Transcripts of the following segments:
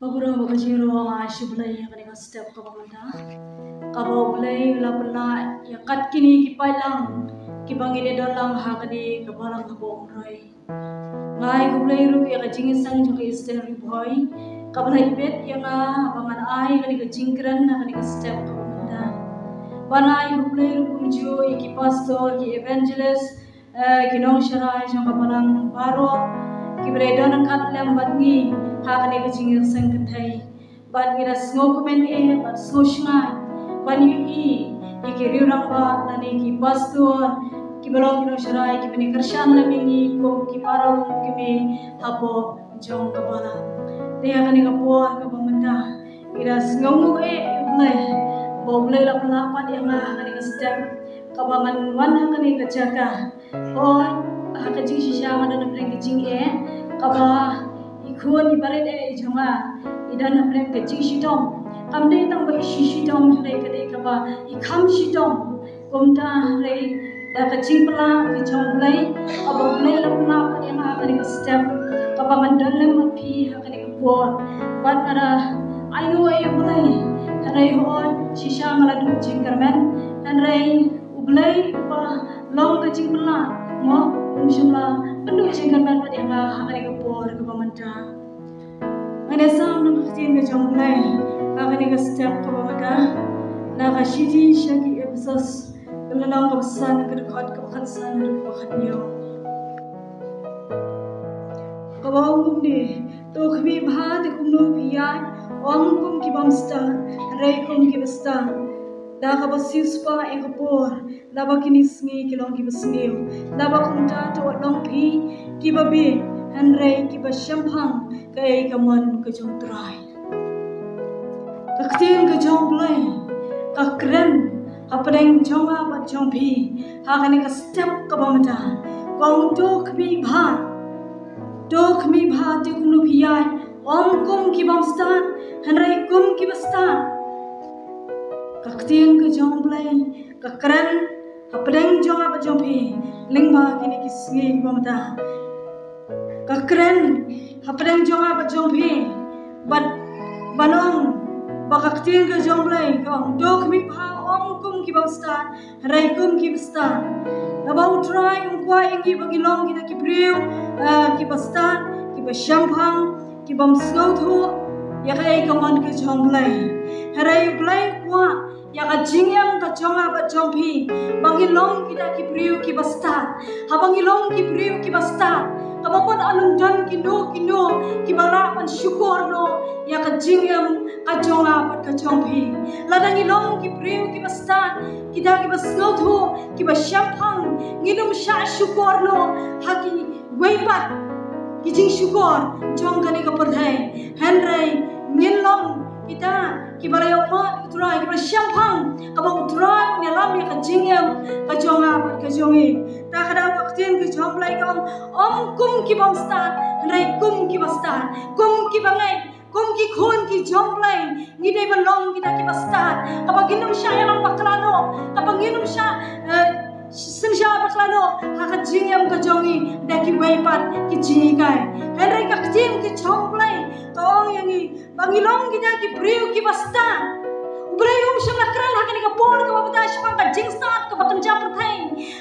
Pagurang bagajiro ang ashiblay yang kanina step ka pamanta. Kabaw blay lapna yang kat kini kipay lang kibangin ito lang hakadi kabalang habong roy. Ngai kublay ru yang kajing isang jong istenary boy. Kabalay bet yang abangan ay kanina jingkran na kanina step ka pamanta. Banay kublay ru kumju iki pastor ki evangelist kinong sharay jong kabalang baro. Kibredo ng katlem badngi hakani kajing sang kathai badngi na sngo komen bat sngo shnga banyu ikiriu ramba nani ki pastor kibalong kino sharai kibani karshan lamingi ko kiparo kimi hapo jong kabala dia kani kapon kabamanda ira sngo blai boblai la pelapat yang hakani step kabangan wan hakani kajaga hakajing shisha ada nabreng kajing kaba ikon ibaret jonga idan nabreng kajing shitong kamde tang ba shitong rei kade kaba ikham shitong komta rei da kajing pela kajong blai aba blai lapna pa yang hakani step kaba mandan lem api hakani kapor ban ara ayo blai rei hon shisha ngaladu jingkarmen dan rei ublai pa long kajing pela mo umshimla penuh jingkarmen pada yang hakani kapor kabamanta ngene sam nang khatin ga jonglai hakani ga step kabamanta na khashiti shaki episas kemenang kebesan kedekat kebaksan kebakatnya kabawang kumdi to khbi bha de kumno piya ong kum kibamsta rai kum kibasta da kabasiuspa engkapor laba kinisngi kilong kibasniu laba kumta to long pi kibabi hanrei kibashamphang kai kaman kajong trai kaktin kajong blai kakren hapreng jonga bat jong pi hakani ka step kabamata kong to khbi bha te kumnu piyai om kum kibamstan hanrei kum kibastan kaktin ke jong blai kakren hapreng jonga bat jong pi lingba kini kisngi kabamata kakren hapreng jonga bat jong pi bat banong bakaktin ke jong blai kong to khbi bha om kum kibamstan rai kum kibastan nabau try umkwa ingi bagilong kita kipriu kibastan kibashamphang kibamsgautu ya kai kaman ke jong blai harai blai kwa ya ka jingyam ka jonga ba jongpi bangilong kita kipriu kibastan habangilong kipriu kibastan kabapon alung dan kindo kibara pan syukur no ya ka jingyam ka jonga ba ka jongpi ladangilong kipriu kibastan kita kibasgautu kibashamphang ngidum sya syukur no haki weipat kijing syukur jong kani ka perdhai henrai ngilong kita kibarayo ma utrai kibara shamphang kabang utrai nelam ya kajingyam kajonga kajongi ta kada waktin ke jomlai kam om kum kibamstan rai kum kibastan kum kibangai kum ki khon ki jomlai ngidai balong kita kibastan kabang ginum sya yang baklano kabang ginum sya Sensya baklano hakajingyam kajongi daki weipat kijingai henry kaktim ki chomplai kaong yangi bangilong kita ki priu ki basta ublai sham lakran hakani ka por ka babata shpang ka jingstat ka bakan japrthai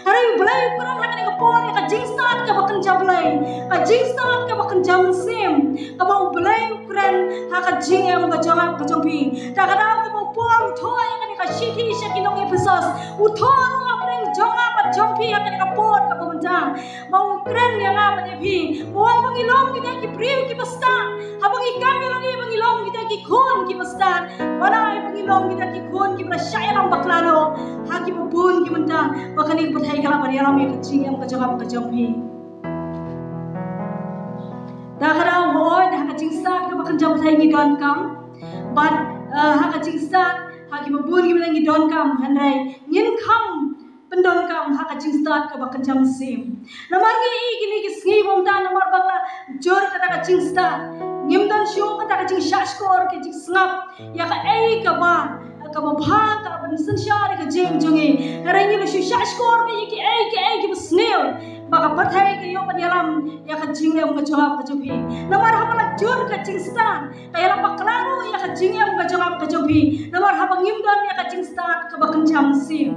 hari ublai kuran hakani ka por ka jingstat ka bakan jablai ka jingstat ka bakan jamsim ka ba ublai kuran hakajingyam ka jama ka jompi ta kada ko por thoi hakani ka shiti shakinong episode uthon apreng jonga jompi akan kapor ka pamantang mau kren yang apa dia pi mau bangilong kita ki priu ki basta habang ikami lagi bangilong kita ki khon ki basta balai bangilong kita ki khon ki brasyaya lam baklano haki pun ki mantang bakani pathai kala bari alam ya kecing yang kajang ka jompi dah kada hoy dah kacing sat ka bakan jam thai ni don kam but ha kacing sat haki pun ki menangi don kam handai ngin kam pendon kam haka jingstat ka bakan jam sim namar ngi gini ki sngi bomda namar bala jor kata ka jingstat ngimdan shu kata ka jing shashkor ke jing snap ya ka ei ka ba kababha ka ban sanshar ka jeng jongi harai ni shu shashkor bi ki snil baka pathai ke yo padialam ya ka jingem ka jawab ka jobi namar habala jur ka jingstan ka yalam baklaro ya ka jingem ka jawab ka jobi namar habang ngimdan ya ka jingstan ka bakan jam sim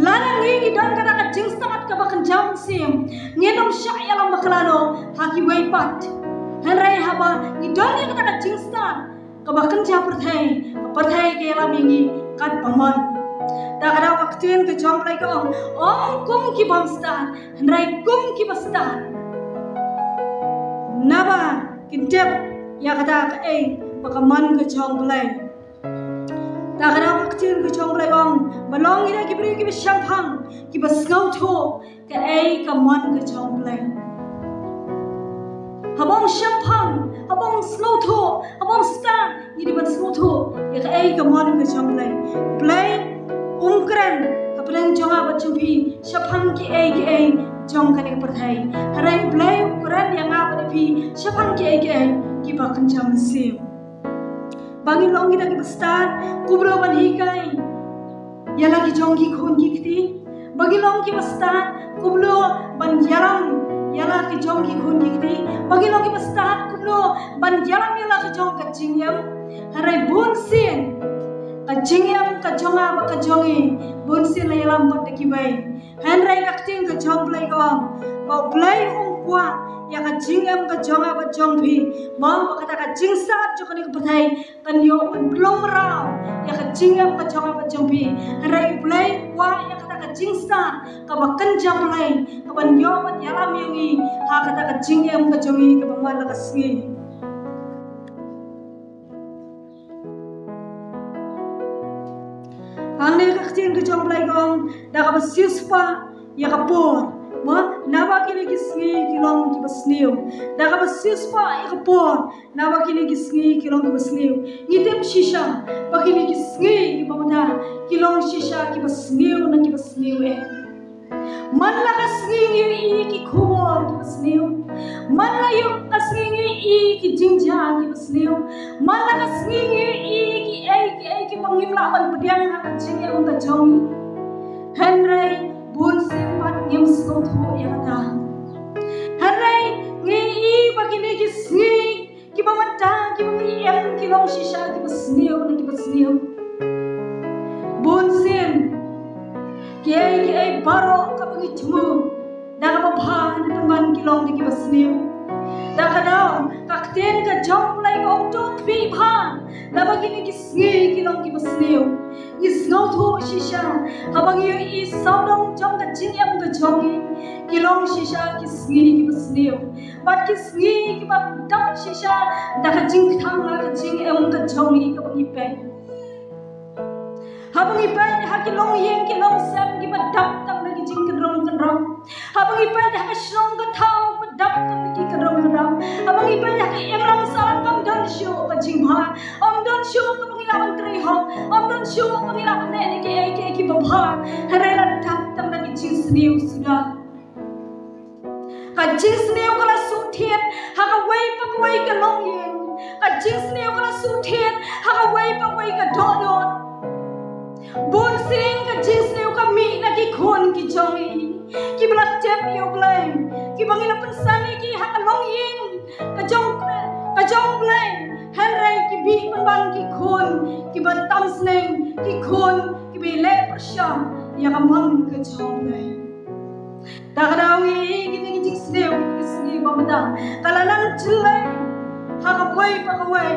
lana ngi dan ka jingstan ka bakan jam sim ngenom sha yalam baklaro haki weipat harai haba ngidan ya ka jingstan ka bakan jam pathai ke yalam ngi kat paman Dagada waktuin ke jom lagi kum ki bamstan, rai kum ki bastan. Naba kintep ya kata ke bakaman ke jom lagi. Dagada waktuin ke jom lagi balong ira ki beri ki besyampang ki basngau tho ke kaman ke jom lagi. Habang syampang, habang sngau tho, habang stan, ini ban sngau tho ya ke kaman ke jom lagi. Play Ungkran kaplang jonga bacubi syapang ki jong kane perthai harai blai ungkran yang apa depi syapang ki bakan jam sim bagi longi lagi bestar kubro ban hikai ya lagi jongki khon ki kti bagi longi bestar kubro ban yaram ya lagi jongki khon ki kti bagi longi bestar kubro ban yaram ya lagi jong kacingem harai bun sin Kajingyam kajonga ba kajongi bunsin la yalam bat kibai hanrai kakting kajong play ko ba play kwa ya kajingyam kajonga ba jongbi ma ba kata kajing sat jokani kepathai kanyo blom rao ya kajingyam kajonga ba jongbi hanrai play kwa ya kata kajing sat ka ba kanjam play ka ban yo ba yalam yangi ha kata kajingyam kajongi ka ba mala kasngi Ane kaktin ke jom play gong dah ka sispa ya kapor ma naba kini kisngi kilong ki basniu dah ka sispa ya kapor naba kini kisngi kilong ki basniu ngitem shisha bakini kisngi ki pamada kilong shisha ki basniu na ki basniu man la kasngi ki khumor ki basniu man la yu kasngi ki jingja ki basniu man la kasngi ki pangimla ban pediang ha kacing yang ka jongi Henry bun simpat ngim sko tho ya kata Henry ngi bagini ki sngi ki pamata ki em ki long shisha ki basniu na ki basniu bun sim ki baro ka bagi chmu da ka bhan teman ki long ki basniu da ka daw kakten ka jom lai ko to thwi bhan da bagini ki sngi ki long ki basniu is no tho shisha habang yu is saudong jom ka jingyam ka jongi ki long shisha ki sngi ki basniu bat ki sngi ki ba dam shisha da ka jing thang la ka jingyam ka jongi ka bangi pe habang ipai ha ki long yeng ki long sam ki ba dam tam la ki jing kan rong habang ipai ha ka shrong ka thau ba dam tam la ki kan rong habang ipai ha ki em long salam kam don shu ka jing bha om don shu ka bangi lawan tri ho om don shu ka bangi lawan ne ki ba bha hare la dam tam la ki jing sniu sudah ka jing sniu ka la su thiet ha ka wei ka long yeng ka jing sniu ka la su thiet ha ka wei ka do Bon sing ka jins ne ka mi na ki khon ki jongi ki blak tep yo blai ki bangila pensani ki ha ka long ying ka jong blai hanrai ki bi pan ki khon ki ba tam sneng ki khon ki bi le persha ya ka mang ka jong blai da ka dawi ki ni jins ne ki sni ba mata kala nan chilai ha ka wai pa ka wai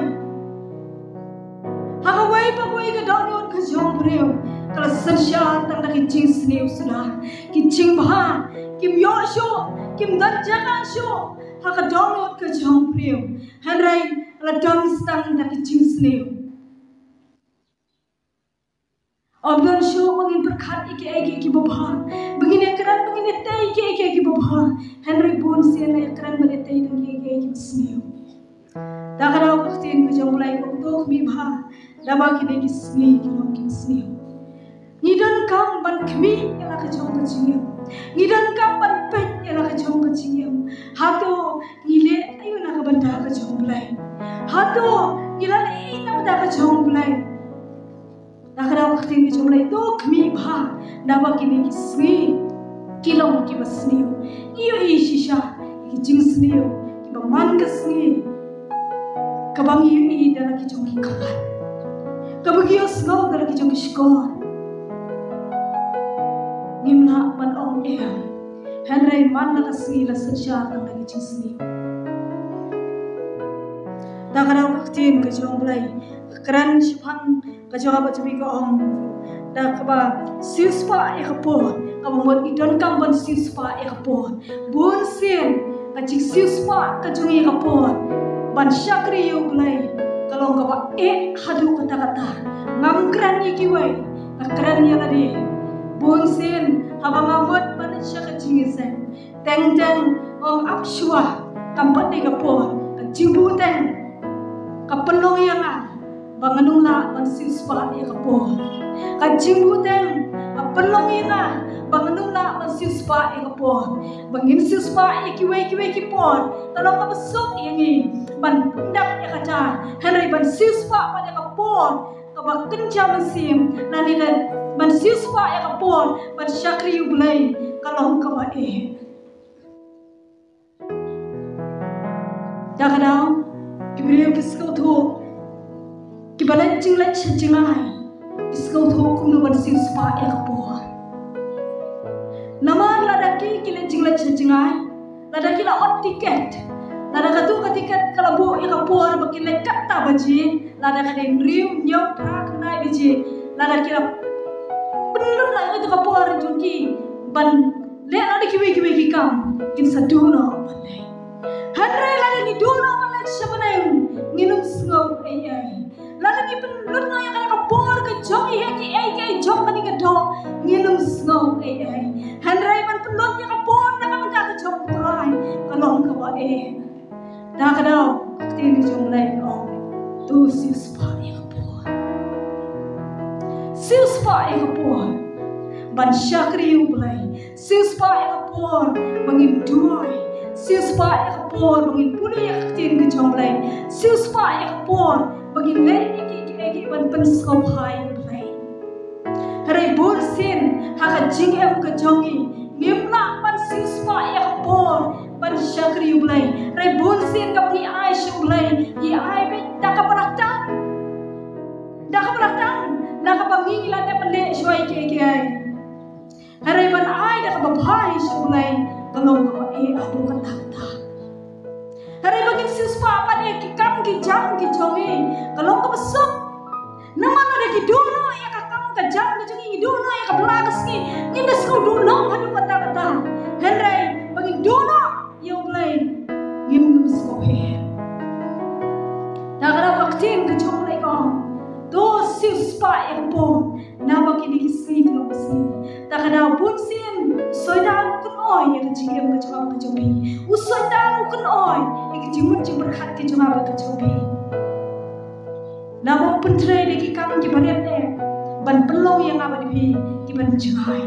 Hakawai pakawai ka donyon ka jong breu kala sansha tang ki jing sneu sudah ki jing bha kim yo sho kim dan jaka sho haka donyon ka jong breu hanrai la dong stang ki jing sneu Abdan sho bangin berkat iki babha begini keran begini tei iki babha hanrai bon sen na keran begini tei dang iki sneu Dakara waktin ko jong mulai ko tok mi bha daba kini kisni kilong kisni ngidan kam ban kmi ela ka jong ka jingem ngidan kam ban pet ela ka jong ka jingem hato ngile ayu na ka banda ka jong mulai hato ngila ai na banda ka jong mulai kaktin ke jomlai tok mi bha naba kini kisni kilong ki basniu iyo ishisha ki jingsniu ki baman kasni kabang iyo dala ki jong ki kapat kabagio snow dala ki jong ki shkor ngimna man ong henry man na kasni la sacha nang lagi jingsni dakarau kaktin ke jomlai kran shipang ka joga ba chubi ko ong da ka ba sispa e kapo ka mo idon kam ban sispa e kapo bun sin ka chik sispa ka jungi kapo ban shakri yu blai kalong ka ba e hadu kata kata ngam kran yi kiwai ka kran ya ladi bun sin haba ngamot ban shaka jingi sen teng teng ong apshua kampat ni kapo ka jibu teng ka pelong yang banganung la ban sispa e kapo ka jimbu teng pelong ina banganung la ban sispa e kapo bangin sispa e kiwe kipon talong ka besok yangi ban pundak e kaca henry ban sispa pada kapon ka ba kenca mesim nani kan ban sispa e kapon ban syakri ulai kalong ka ba e dakadang kibriyo kisko thu kibalan jinglat sejingai kisko thu kumdu ban sispa e kapo nama ladaki kile jinglat sejingai ladaki la ot tiket lada katu katikat kalabu e kapo bakile katta baji lada kade riu nyau pra kunai biji lada kila penlun la itu kapo jungki ban le lada kiwe kikam kin saduno balai hadrai lada ni duno balai sabanai nginum sngau ai lada ni penlun la yang kapor ke jong ai jong kani ke do nginum sngau ai hadrai ban penlun ya kapor na ka ke jong trai kalong ka ba dah kadau tin jumlai ong tu sispa e kapor ban syakri ulai sispa e kapor bangin duai sispa e kapor bangin puni tin ke jumlai sispa e kapor bangin le iki ban penskop hai ulai hare bol sin ha jing em ke jongi ngimna ban sispa e kapor ban syakri ulai rai bonsin ka pagi ai syulai ye ai be dak ka beratang dak ka pangi la de pende syoi ke ai rai ban ai dak ka bhai syulai kalong ka adu kata rai bagi sispa apa de ki kam ki jam ki jongi kalong ka besok nama la de ki dono ya ka kam ka jam ka jongi dono ya ka blagas ki ngindes ko dono adu kata rai bagi dono yung lay ngim skohe nagara waktin ke chong lay kong do sispa ekpo naba kini kisni kilo basni takada bunsin soidan kun oi ya jingem ke chong ke chobi usoidan kun oi ya jimut jim berkat ke chong ke chobi nabo pentre de ki kam ki baret e ban pelong yang aba di ki ban jai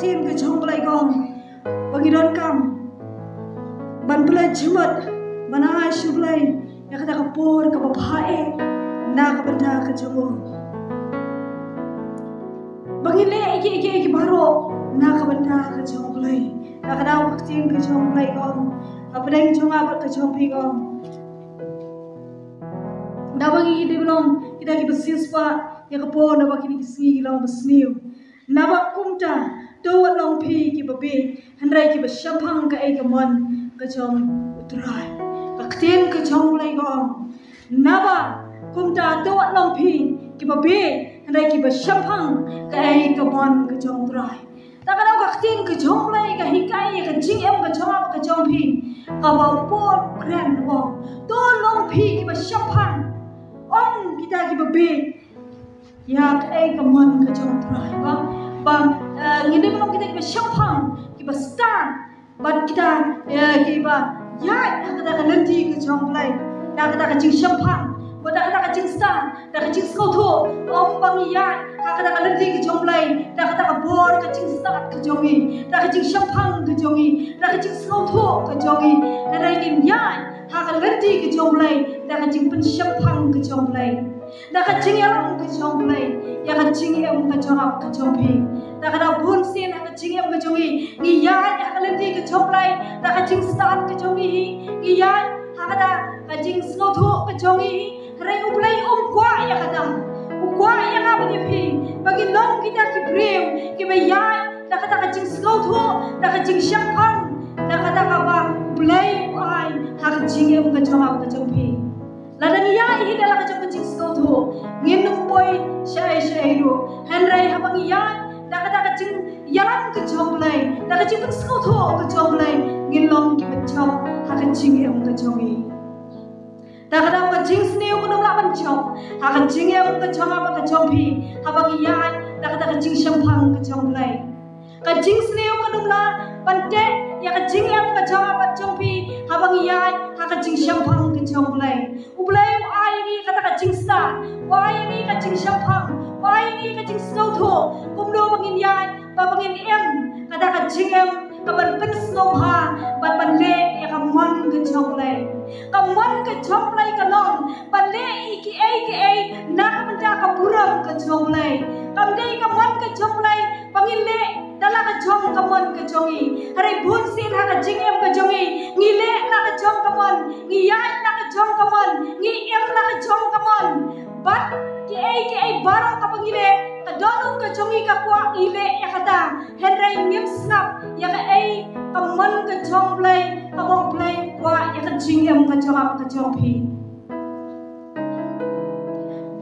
sin ke chong lai gong bagi don kam ban pula jimat bana shublai ya kata kapor ka babae na ka benda ke jogo bagi le iki baro na ka benda ke chong lai na ka daw sin ke chong lai gong apa dang chong apa ke chong pi gong da bagi de belum kita ki besis pa ya kapor na bagi ki si long besniu na ba kumta do long pi ki babi handrai ki bashaphang ka ai ka mon ka chong utrai ka kten ka chong lai gom naba kumta do long pi ki babi handrai ki bashaphang ka ai ka mon ka chong utrai ta ka ka kten ka chong lai ka hikai ka jing em ka chong pi ka ba por kren wo do long pi ki bashaphang om kita ki babi ya ka ai ka mon ka chong utrai ba bang ngene belum kita kiba syampang kiba stan ban kita kiba ya kata nanti ke jomlai dah kata ke jing syampang dah kata jing stan dah jing skau tho om bangian kata lenti ke jomlai dah kata bor ke jing stan ke jongi dah jing shampang ke jongi dah jing skau tho ke jongi dah nim yan kata lenti ke jomlai dah jing pen shampang ke jomlai dah jing yang ke jomlai ya jing em ke jorap ke jompi dah kata bun sin jing em ke jongi ni yan kata lenti ke jomlai dah jing stan ke jongi ni yan kata jing skau tho ke jongi rai ublai kwa ya kata kwa ya ngapa ni pi bagi long kita ki breu ki bayai dah kata jing skau tho dah jing shampang dah kata apa ublai ai hak jing em ke jorap ke jompi ladan ya hi dalam ke jing skau tho nginum boy syai ro henrai habang ya dah kata jing yalam ke jomlai dah jing skau tho ke jomlai ngilong ki bachau hak jing em ke jongi dah kata apa jing sneu ko nang laban chong hak jing em ke jong apa ke jompi habang ya dah kata jing shampang ke jomlai ka jing sneu ko nang la pante ya ka jing em ke jong apa jompi habang ya hak jing shampang ke jomlai ublai ai ni kata ka jing sta wai ni ka jing shampang wai ni ka jing snow tho kumdo bangin ya ba bangin em kata ka jing em ka ban pen snow ha ban le ya ka mon ke jomlai ka mon ke jomlai ka long ban le ki ai na ka benda ka buram ke jomlai kam dei ka mon ke jomlai bangin le dala ka jong ka mon ke jongi harai bun sin ha ka jing em ka jongi ngi le la ka jong ka mon ngi ya la ka jong ka mon ngi em la ka jong ka mon bat ki ai barang ka pangile ka donun ka jongi ka kwa ile ya kata henrai ngim snap ya ka ai ka mon ka jomlai ka bong play kwa ya ka jing em ka jong ka jompi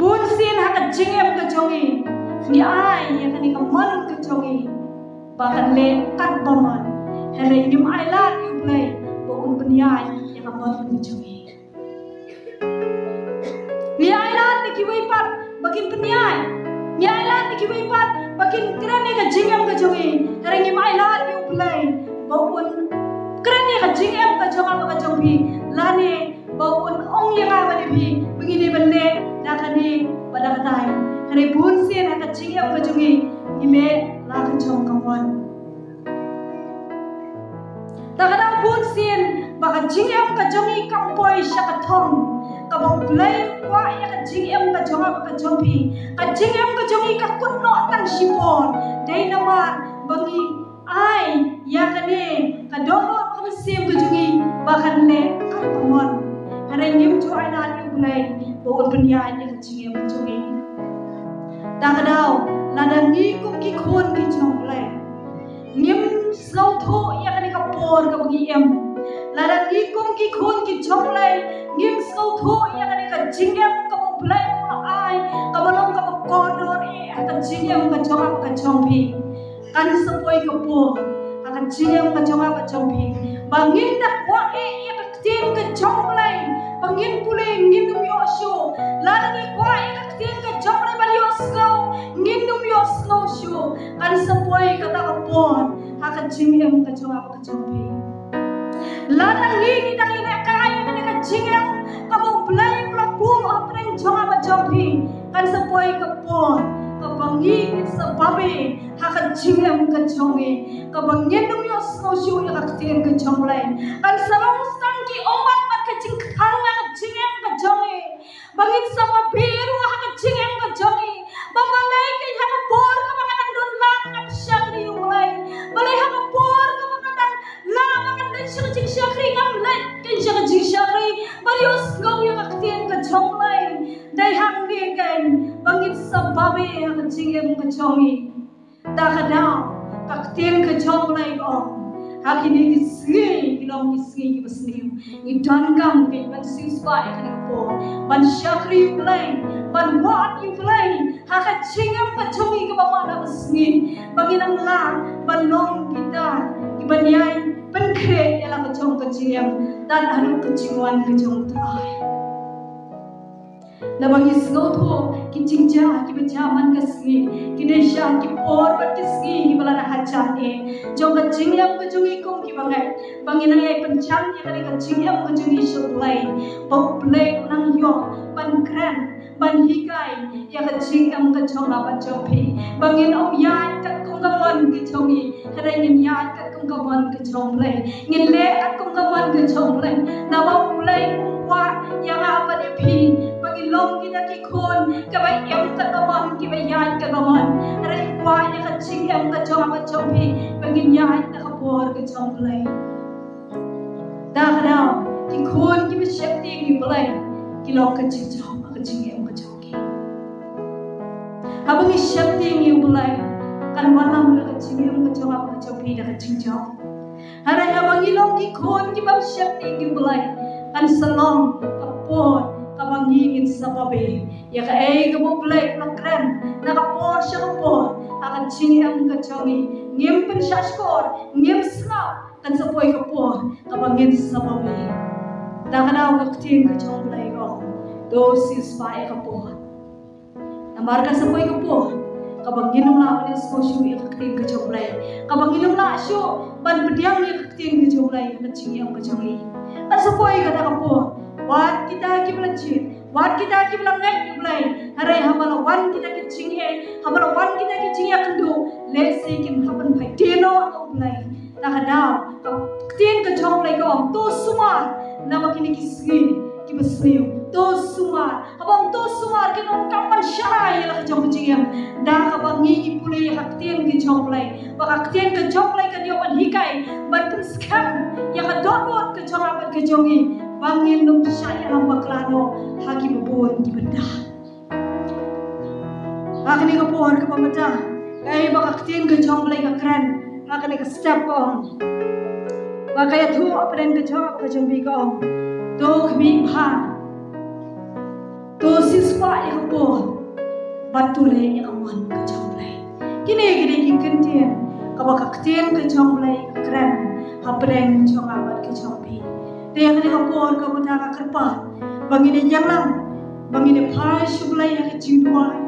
bun sin ha ka jing em ka jongi ni ai ya ka ni ka mon ka jongi bahkan le kat baman hele nim ai la yu play bo un banyai ya ka mon ka jongi ni ai la ni ki wei pat bakin banyai ni ai la ni ki wei pat bakin krane ka jing em ka jongi hele nim ai la yu play bo un krane ka jing em ka jong ka jompi la ne bo un ong yang a ba ni begini bende da ka ni pada katai hele bun sin ka jing em ka jongi ni me la ka jong ka mon ta ka bun sin ba ka jing em ka jongi ka poi sha ka thong ka bong play kwa ya ka jing em ka jong ka jompi ka jing em ka jongi ka kut no tang sipon dai na ma bangi ai ya ka ne ka doho ka sim ka jongi ba kan le ka mon hare ngim chu ai na ni play bo un panya ya ka jing em ka jongi ta ka dau la da ngi kum ki khon ki jong play ngim sau tho ya ka ne ka por ka bagi em la da ngi kum ki khon ki jong play ngim sau tho ya ka ne ka jing em ka bo play ai ka balong ka ko dor ka jing em ka jong ka jompi kan sepoi ka po akan jing em ka jong ka jompi bangin dak wa ya ka tin ka jong play bangin pule ngin dum yo sho la da ngi kwa ya ka tin ka jong play bali yo slow ngin dum yo slow sho kan sepoi ka ta ka po akan jing em ka jong ka jompi la da ngi ni da ni ka ya ka jing em ka bo play pra pu apreng jong ka jompi kan sepoi ka po ka bangin sa babe hakan jing em ka jongi ka bangin dum yo slow sho ya ka tin ka jong play kan sarong stang ki omat mat ka jing khang ka jing em ka jongi bangin sa biru ha ka jing em ka jongi bamalai ka ha ka por ka mangang don la ka shakri ulai balai ha ka por ka mangang la mangang dan shakri ngam lai ka jing shakri bali yo slow ya ka tin ka jong play dai hang ni kan bangin sa babe ha ka jing em ka jongi ta ka dau ka tin ka jong play ko hakini kisgi ilong kisgi ki basniu ni dangam ke ban sispa e kan ko ban shakri play ban wat you play haka chingam ka chungi ka mama na basngi banginang la ban long kita ibanyai ban kre ela ka chong ka chingam dan anu ka chingwan ka chong trai na bangi snotho ki jingja ki bejaman ka singi ki desha ki por bat ki singi ki bala na hacha e jong ka jingyam ka jungi kum ki bangai bangi nang ai penchan ya ka jingyam ka jungi shublai pop play nang yo pan kran ban hikai ya ka jingyam ka chonga ba jopi bangin om yan ka kum ka mon ki chongi hare ngin yan ka kum ka mon ki chonglai ngin le at kum ka mon ki chonglai na ba play wa yang apa de pi bagi long kita ki khon ka ba yam ka kamon ki ba yan ka kamon re wa ya ka ching yam ka chong ba chong pi bagi yan ka kapor ka chong play da da ki khon ki ba shakti ki play ki long ka ching chong ka ching yam ka chong ki habang shakti ki play kan walang ka ching yam ka chong ka chong pi da ka ching chong hara habang ilong ki khon ki ba shakti ki play kan salong kapor kabangingin sa babi ya ka ay gabo play na kren na kapor siya kapor akan chingyam ka chongi ngim pen siya skor ngim snap kan sa poy kapor kabangin sa babi dakanaw ka tin ka chong play ko dosis pa ay kapor na marka sa poy kapor kabangin ng laban sa sosyo ya ka tin ka chong play kabangin ng lasyo ban pediang ya ka tin ka chong play ka chingyam ka chongi asa poy ka na kapor wat kita ki belacit wat kita ki belangai ki belai hare habala wan kita ki cinghe habala wan kita ki cinghe kendu le sikin haban pai teno ko belai ta hadau ka tien ka chong lai ko to sumar na makini ki sgi ki besniu to sumar habang to sumar ki non kapan sharai la ka chong cinghe da ka bangi ki pule ya ka tien ki chong lai ba ka tien ka chong lai ka dio ban hikai ban skam ya ka dot ka chong ban ka jongi bangin nung saya hamba klano hagi babon di benda. Akini ka pohon ka pamata kay bakaktin ka chong lay ka kran akini ka step on. Bakaya tu apren ka chong ka chong bi ka on. To kami pa. To siswa ya ka pohon. Batule ya ka mon ka chong lay. Kini kintin ka bakaktin ka chong lay ka kran apren chong amat ka chong bi. Dia kena kapor ka mata ka kerpa bangine janglang bangine phai shublai ha jiwai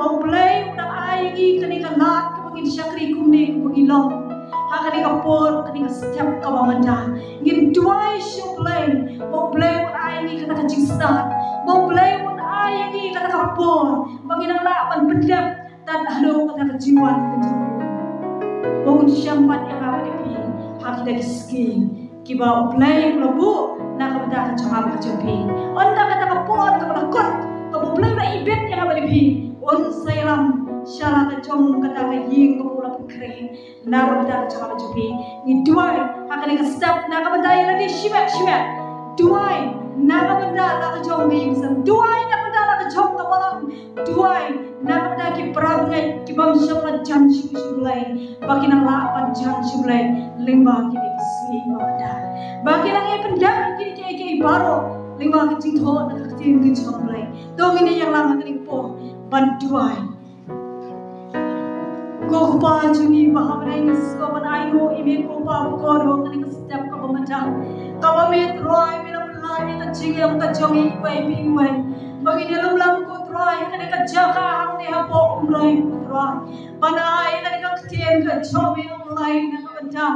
pamplai una aigi kani ka lat ka bangin syakri kumne ku bangilong ha kani kapor kani ka step ka mata ngin tuai shublai pamplai una aigi kana ka jingsta pamplai una aigi kana kapor bangina la ban pendam dan halo kana ka jiwan ka jiwa bong syampat yang apa di ha kita kiski kiba uplay labu na kabda ka chama ka champi on da kata ka por ka lakot ka uplay na ibet yang abali bi on saylam shala ka chom kata ka ying ka pula kre na kabda ka chama ka champi ni duai hakani ka step na kabda ila di shibat duai na kabda la ka chom bi san duai na kabda la ka chom ka malam duai na kabda ki prawngai ki bam shala janji sulai bakina la pan janji sulai lingba ki bagi nang pendam kini kaya baru lima kecing tho nak kecing kecing mulai dong ini yang lama kini po bantuai ko pa jungi bahamre ni sko ban ayo ime ko pa ko ro kini setiap ko macam kawa me troi me na pelani kecing yang kejongi wai bi wai bagi dalam lam ko troi kini kejaga hang ni hapo umroi troi banai kini kecing kejongi mulai nak macam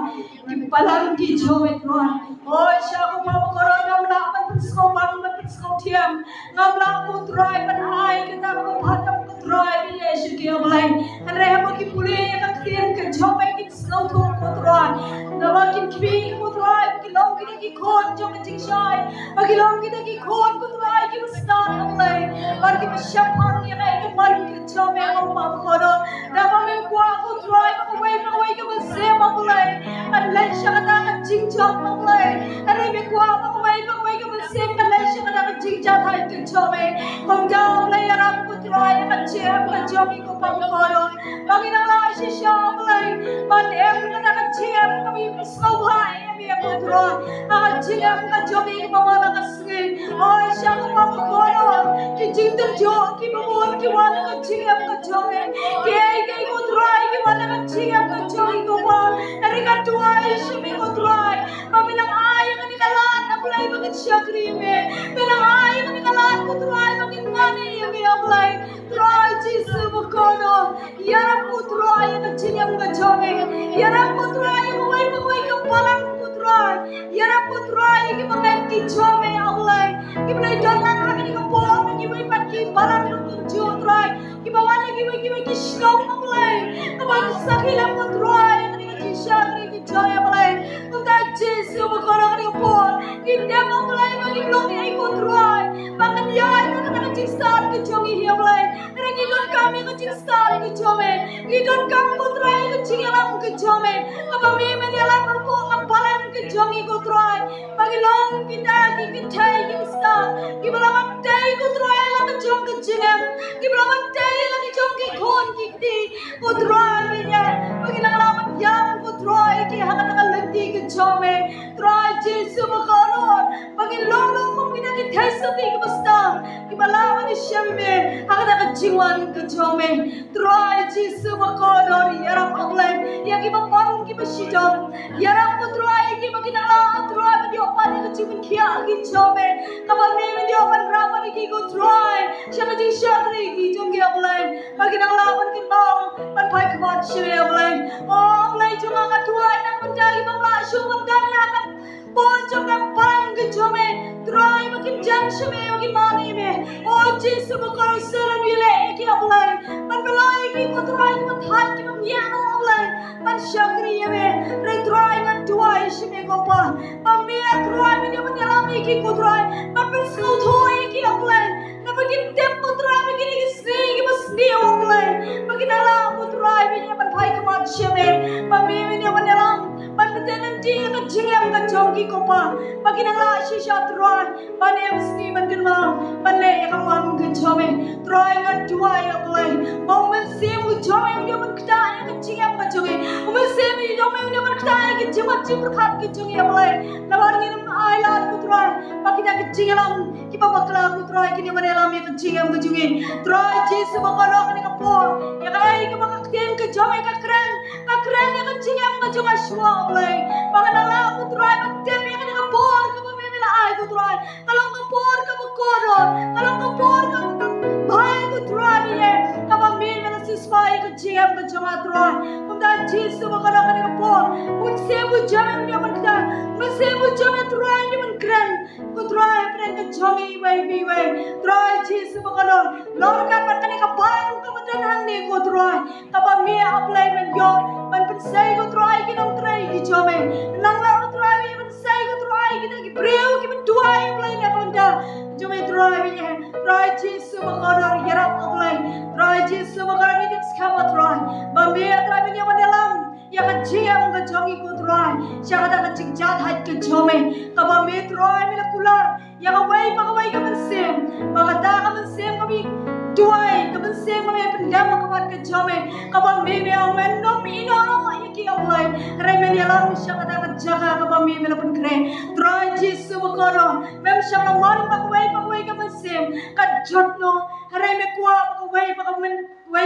palang ki jowe troi oi sha ko pa ko ro ngam la ban sko bang ban sko tiam ngam la ko troi ban ai kita ko hadam ko troi bi yesu ki mulai re ha ki pule ka kien ka jowe ki sko to ko troi na ba ki ki ko troi ki long ki khon jo ka ting shai ba ki long ki khon ko troi ki star mulai bar ki shapang ya ka man ki jowe ko pa ko ro na ba me kwa ko troi ko wai ka se ma mulai an lai sha ka ka ting chok mulai are me kwa ba wai ka se ka lai sha ka ka ting cha thai ki jowe hong dao lai ram ko troi ka che ka jowe ko pa ko ro ba ki na la shi sha mulai ban em ka ka che ka mi so bhai mi ko troi a che ka jowe ko ma la ka se oi sha ko pa ko ro ki ting tu jo ki ba mon ki wa la ka che ka jowe ke ko troi ki wa la ka che ka jowe ko pa are ka tuai shi mi ko troi ba mi nang ai ka ni ka la na mulai ba ka syakri me me nang ai ka ni ka la ko troi ba ki ablay try jisu bukono yaram putra ya kecingam kecome yaram putra ya mawai kepalang putra yaram putra ya kimangan kicome ablay kimanai dalang kami kepong kimai pati balang lunju try kimawani kimai kishkong ablay kabang sakilam putra ya kini kishagri kicoy ablay try jisu bukono kini kepong kindam ablay bagi blong ya putra bahkan ya nak cisar kecongi ablay Ngidon kami kecisar kecome, ngidon kami putra kecilam kecome, apa meme dalam aku apalan kecongi kutrai, bagi long kita kitai kita, kibalaman day kutrai lah kecong kecingam, kibalaman day lah kecong kikon kikti kutrai ya, bagi nalaman yang kutrai ki hangat hangat lenti kecome, trai Yesus berkolon, bagi long kita kitai seti kebasta, kibalaman isyame hangat hangat jiwan kecome, trai Yesus berkolon yaram aglay, ya kibapon kibasidom, yaram putrai kibakinala trai mediopan kecimin kia kecome, kabang ni mediopan rapan ki kutrai, siapa jisatri ki jonggi aglay, bagi nalaman kinbang, panpai kebat sini aglay, oh aglay cuma ngatuai nak menjadi pemlasu mendangan, pojok kapang kecome, trai makin jam sini makin mani me, oh Yesus berkolon selan wilayah ki aglay, panbelai ki kutrai ki mathai ki mamiano aglay, pan syakri me, retrai ngatuai sini kopa, pamia trai me dia menyalami ki kutrai, panbelsu thoi ki aglay, nampaknya tempo trai begini kisni ki masni aglay, makin alam kutrai me dia panpai kemat sini, pamia me dia menyalam, panbetenan dia kecingam kecongki kopa, makin alam sisa trai, panem sni mengenal, panen yang kawan kecome, trai ngatuai aglay, mau mensimu jomeng dia menkedai kecingam kecongki, mensimu jomeng dia menkedai kecingam berkat kecongki aglay, nabar ngirim ayat kutrai, pakita kecingam, kipa bakla kutrai kini menelami kecingam kecongki, trai Yesus bakalo kini kapor, ya kai kebaktian kecome kakren yang kecingam kecong aswa aglay, pakanala kutrai baktian yang kini kapor kepemimila ay kutrai, kalau kapor kabukoron, kalau kapor bahaya kutrai biye, kapemimila siswai kecingam kecong atrai, kumda Yesus bakalo kini kapor, unsebu jaman dia menkedai, unsebu jaman trai dia menkren, kutrai pren kecongi baby way, trai Yesus bakalo, lorkan kini kapang kemudian ni kutrai, kapemimila aplay menyo, pensai kutrai kinong trai kicome, nangla kutrai pensai kutrai kita kipriu kimenduai aplay na bunda, cuma trai biye, trai Yesus bakalo yarap aplay, trai Yesus bakalo ni skama trai, bambia trai biye mendalam. Ya kecingam kecongi kutrai, siapa tak kecing jahat kecome, kabame trai mila kular, ya kawai pakawai kemensim, pakata kemensim kami tuai kemensim kami pendam kawan kecome, kabame mila menom ino ya kiawai, remen yalam siapa tak kejaga kabame mila penkre, trai Yesus bakoro, mem siapa wan pakawai kemensim, kajotno, remen kuah pakawai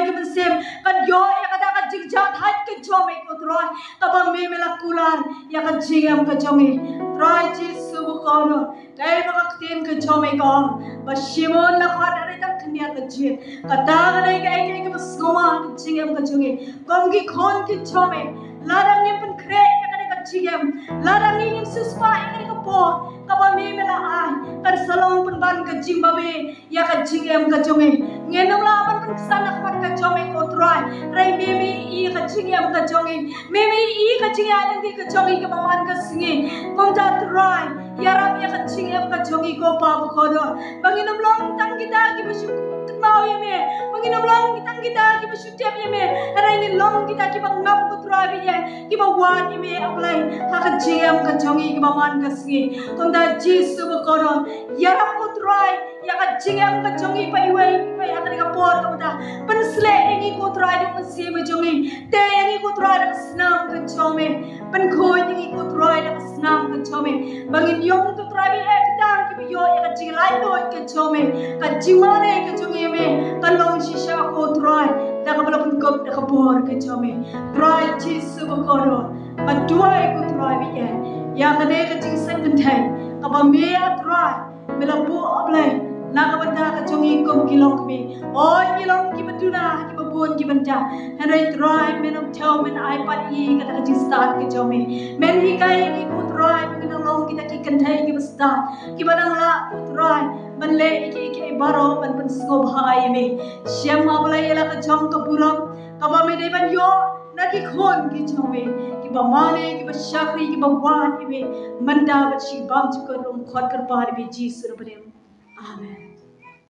kemensim, kajo ya kata kecing jahat kecome kutrai, kabang mela kular ya kecingam kecome, trai Yesus bukono, kaya makaktin kecome ko, basimon lakot ari tak kenya kecil, kata kanai kaya kemasngoma kecingam kecome, konggi kon kecome, larang yang penkre ya kaya kecingam, larang yang suspa ya kaya kepo, kabang mela ay, kan salong penban kecing babe ya kecingam kecome, ngenom lawan penksana kapan kecome kutrai, rai mimi i kecingam kecome, mimi i kecingam di kecongi kemawan kesingi, konta trai, ya rab ya kecingam kecongi kopa bukodo, banginum long tang kita kibasyuk mau ya me, banginum long kita kibasyuk tiap ya me, rai long kita kibangam kutrai biye, kibawan ya me aplay, ha kecingam kecongi kemawan kesingi, konta Yesus bukodo, ya rab kutrai, ya kecingam kecongi paiwai pai akan kapor kamuta, pensle ini kutrai di masih mencongi, te ini kutrai di senam kecome, penkoi ini kutrai di senam kecome, bangin yong kutrai bi ekdang kibiyo ya kecing lain doi kecome, kecimane kecongi me, kalong sisa kutrai, dah kapala penkop dah kapor kecome, trai Yesus berkodo, paduai kutrai bi ya kene kecing sengentai, kapamia trai, melabu ablay, nakabanda ka jongi kum kilong mi oi kilong ki batuna ki babun ki banta hanai try men of tell men I pat I kata ka start ki jomi men hi kai ki try men long kita ki kantai ki start ki badang la try man le ki baro man sko bhai mi syam abla yela ka jong ka buram ka ba me de ban yo na ki khon ki jomi ki ba mane ki ba shakri ki ba wan ki be manda ba chi bam chu ka rum khot kar par be ji sur bare amen.